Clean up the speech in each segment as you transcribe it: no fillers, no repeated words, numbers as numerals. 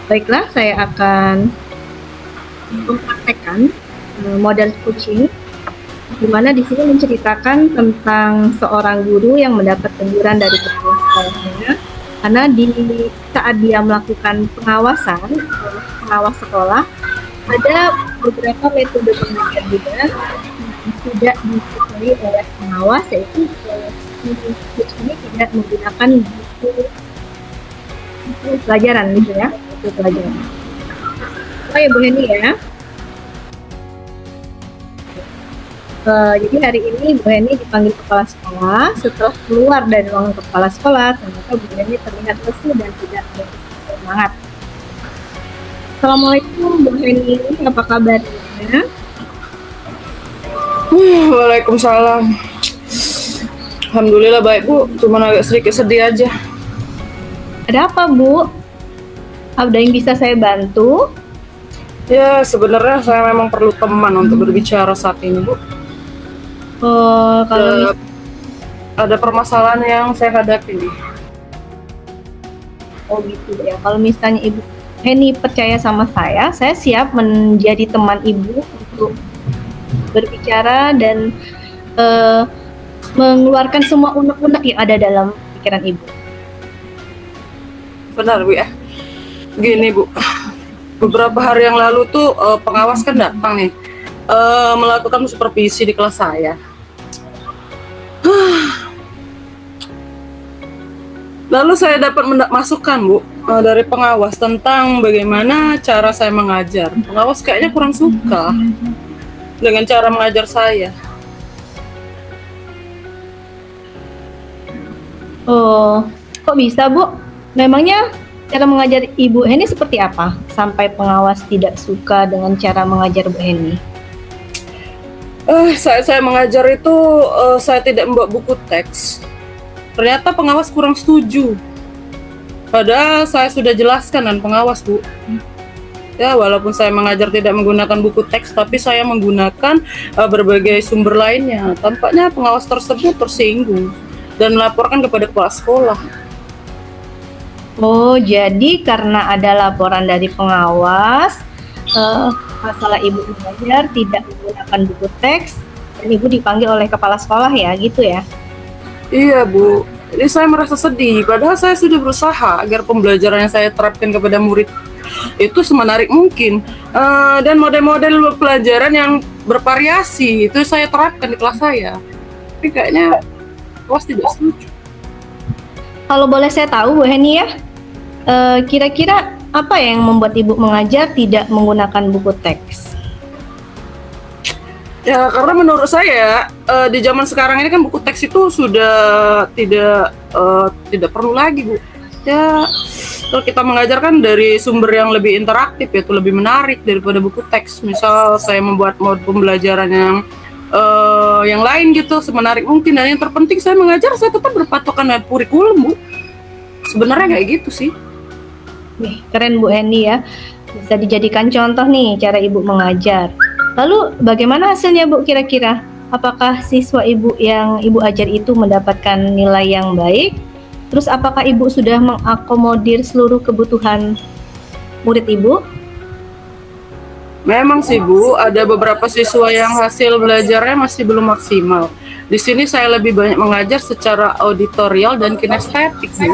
Baiklah, saya akan mempraktekkan model coaching, di mana di sini menceritakan tentang seorang guru yang mendapat teguran dari kepala sekolahnya karena di saat dia melakukan pengawasan pengawas sekolah, ada beberapa metode pengajar juga yang tidak disukai oleh pengawas, yaitu coach ini tidak menggunakan buku pelajaran gitu ya, buku pelajaran. Oh ya Bu Heni ya. Jadi hari ini Bu Heni dipanggil kepala sekolah. Setelah keluar dari ruangan kepala sekolah, ternyata Bu Heni terlihat lesu dan tidak bersemangat. Assalamualaikum Bu Heni, apa kabarnya? Waalaikumsalam. Alhamdulillah baik Bu, cuman agak sedikit sedih aja. Ada apa Bu? Ada yang bisa saya bantu? Ya sebenarnya saya memang perlu teman untuk berbicara saat ini Bu. Kalau ada permasalahan yang saya hadapi nih. Oh gitu ya. Kalau misalnya Ibu Heni percaya sama saya siap menjadi teman Ibu untuk berbicara dan mengeluarkan semua unek-unek yang ada dalam pikiran Ibu. Benar Bu ya. Gini Bu, beberapa hari yang lalu tuh pengawas kan datang nih melakukan supervisi di kelas saya. Lalu saya dapat masukan Bu dari pengawas tentang bagaimana cara saya mengajar. Pengawas kayaknya kurang suka dengan cara mengajar saya. Oh, kok bisa Bu? Memangnya cara mengajar Ibu Heni seperti apa sampai pengawas tidak suka dengan cara mengajar Bu Heni? Saya mengajar itu saya tidak membawa buku teks. Ternyata pengawas kurang setuju. Padahal saya sudah jelaskan dan pengawas Bu. Ya walaupun saya mengajar tidak menggunakan buku teks, tapi saya menggunakan berbagai sumber lainnya. Tampaknya pengawas tersebut tersinggung dan melaporkan kepada kepala sekolah. Oh, jadi karena ada laporan dari pengawas masalah Ibu mengajar tidak menggunakan buku teks, dan Ibu dipanggil oleh kepala sekolah ya, gitu ya? Iya Bu, jadi saya merasa sedih. Padahal saya sudah berusaha agar pembelajaran yang saya terapkan kepada murid itu semenarik mungkin, dan model-model pelajaran yang bervariasi itu saya terapkan di kelas saya. Tapi kayaknya kelas tidak setuju. Kalau boleh saya tahu Bu Heni ya, kira-kira apa yang membuat Ibu mengajar tidak menggunakan buku teks? Ya karena menurut saya di zaman sekarang ini kan buku teks itu sudah tidak perlu lagi Bu. Ya kalau kita mengajarkan dari sumber yang lebih interaktif, yaitu lebih menarik daripada buku teks. Misal saya membuat mode pembelajaran yang lain gitu, semenarik mungkin. Dan yang terpenting saya mengajar, saya tetap berpatokan dengan kurikulum Bu. Sebenarnya kayak gitu sih. Wih, keren Bu Heni ya, bisa dijadikan contoh nih cara Ibu mengajar. Lalu bagaimana hasilnya Bu kira-kira? Apakah siswa Ibu yang Ibu ajar itu mendapatkan nilai yang baik? Terus apakah Ibu sudah mengakomodir seluruh kebutuhan murid Ibu? Memang sih Bu, ada beberapa siswa yang hasil belajarnya masih belum maksimal. Di sini saya lebih banyak mengajar secara auditorial dan kinestetik Bu.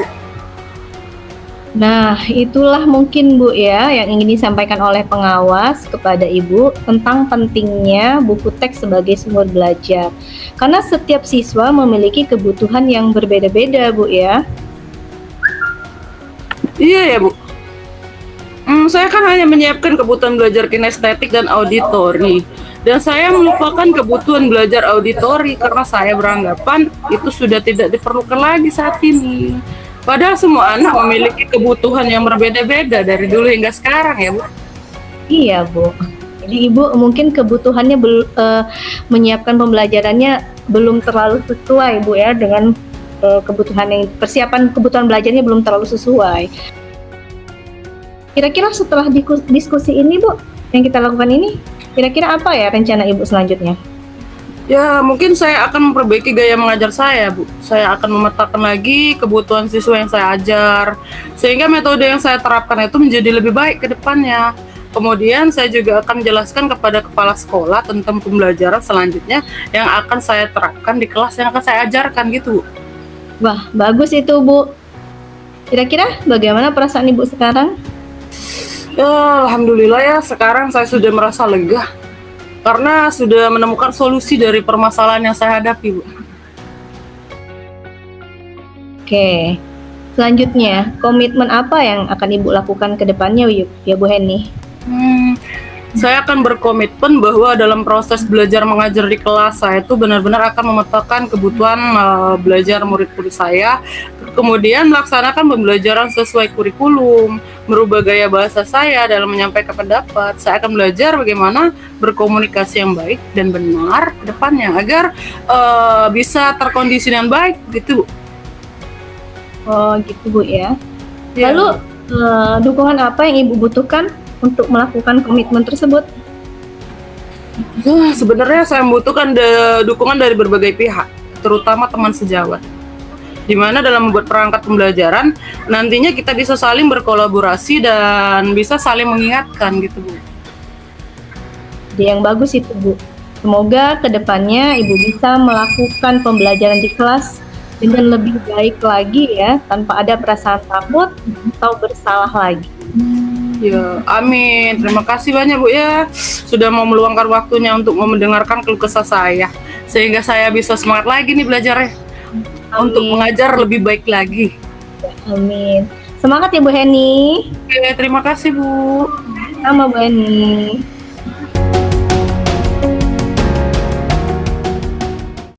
Nah, itulah mungkin Bu ya yang ingin disampaikan oleh pengawas kepada Ibu tentang pentingnya buku teks sebagai sumber belajar. Karena setiap siswa memiliki kebutuhan yang berbeda-beda Bu ya. Iya ya Bu. Saya kan hanya menyiapkan kebutuhan belajar kinestetik dan auditori. Dan saya melupakan kebutuhan belajar auditori karena saya beranggapan itu sudah tidak diperlukan lagi saat ini. Padahal semua anak memiliki kebutuhan yang berbeda-beda dari dulu hingga sekarang ya Bu. Iya Bu. Jadi Ibu mungkin kebutuhannya menyiapkan pembelajarannya belum terlalu sesuai Bu ya dengan kebutuhan yang persiapan kebutuhan belajarnya belum terlalu sesuai. Kira-kira setelah diskusi ini Bu yang kita lakukan ini, kira-kira apa ya rencana Ibu selanjutnya? Ya, mungkin saya akan memperbaiki gaya mengajar saya, Bu. Saya akan memetakan lagi kebutuhan siswa yang saya ajar, sehingga metode yang saya terapkan itu menjadi lebih baik ke depannya. Kemudian saya juga akan menjelaskan kepada kepala sekolah tentang pembelajaran selanjutnya yang akan saya terapkan di kelas yang akan saya ajarkan gitu, Bu. Wah, bagus itu, Bu. Kira-kira bagaimana perasaan Ibu sekarang? Ya, alhamdulillah ya, sekarang saya sudah merasa lega karena sudah menemukan solusi dari permasalahan yang saya hadapi, Bu. Oke. Selanjutnya, komitmen apa yang akan Ibu lakukan ke depannya, ya Bu Heni? Hmm, saya akan berkomitmen bahwa dalam proses belajar mengajar di kelas saya itu benar-benar akan memetakan kebutuhan belajar murid-murid saya, kemudian melaksanakan pembelajaran sesuai kurikulum, merubah gaya bahasa saya dalam menyampaikan pendapat. Saya akan belajar bagaimana berkomunikasi yang baik dan benar ke depannya agar bisa terkondisi dengan baik gitu. Oh, gitu Bu ya. Ya. Lalu, dukungan apa yang Ibu butuhkan untuk melakukan komitmen tersebut? Sebenarnya saya membutuhkan dukungan dari berbagai pihak, terutama teman sejawat. Di mana dalam membuat perangkat pembelajaran, nantinya kita bisa saling berkolaborasi dan bisa saling mengingatkan gitu, Bu. Ide yang bagus itu, Bu. Semoga kedepannya Ibu bisa melakukan pembelajaran di kelas dengan lebih baik lagi ya, tanpa ada perasaan takut atau bersalah lagi. Ya, amin. Terima kasih banyak, Bu ya. Sudah mau meluangkan waktunya untuk mau mendengarkan keluh kesah saya. Sehingga saya bisa semangat lagi nih belajarnya. Untuk mengajar lebih baik lagi. Amin. Semangat ya Bu Heni. Oke, terima kasih, Bu. Sama Bu Heni.